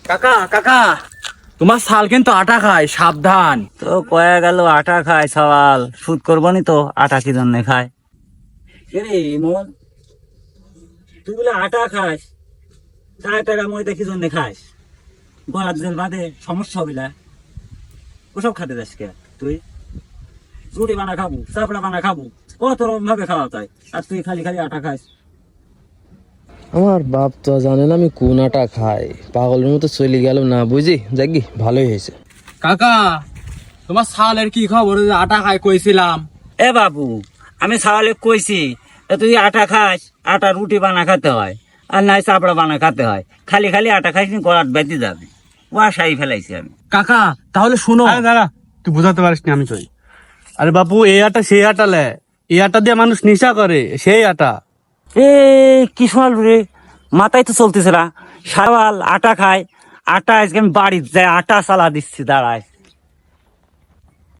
কাকা কাকা, তোমার শাল কিন্তু আটা খায়, সাবধান। তো কয়া গেল আটা খায় সওয়াল, সুদ করবো নি তো আটা কি জন্য খায়? রে ইমন, তুই বলে আটা খাস, 4 টাকা ময়দা কি জন্য খাস? গলার জল বাদে সমস্যা হবিলা, ওসব খাতে যাস কে তুই? রুটি বানা খাবো, চাপড়া বানা খাবো, কত রকম ভাবে খাওয়া যায়, আর তুই খালি খালি আটা খাস। আমার বাপ তো জানে না আমি কোন আটা খাই, পাগলের মতো চলে গেল না বুঝি, যাকি ভালোই হয়েছে। কাকা, তোমার শালের কি খবর? ওই যে আটা খায় কইছিলাম। এ বাবু, আমি সাওয়ালে কইছি তুই আটা খাস, আটা রুটি বানা খেতে হয়, আর নাই চাপড়া বানা খেতে হয়। খালি খালি আটা খাইস নি, গলাট বেঁধে যাবে। ওয়াশাই ফেলাইছি আমি। কাকা তাহলে শুনো। আরে দাঁড়া, তুই বুঝাতে পারিস না আমি কই। আরে বাপু, এই আটা সেই আটা লে, এই আটা দিয়ে মানুষ নেশা করে, সেই আটা। এ কি শোনাল রে, মাথায় তো চলতেছে না। সাওয়াল আটা খায়, আটা আজকে আমি বাড়ি যাই আটা চালা দিচ্ছি, দাঁড়ায়।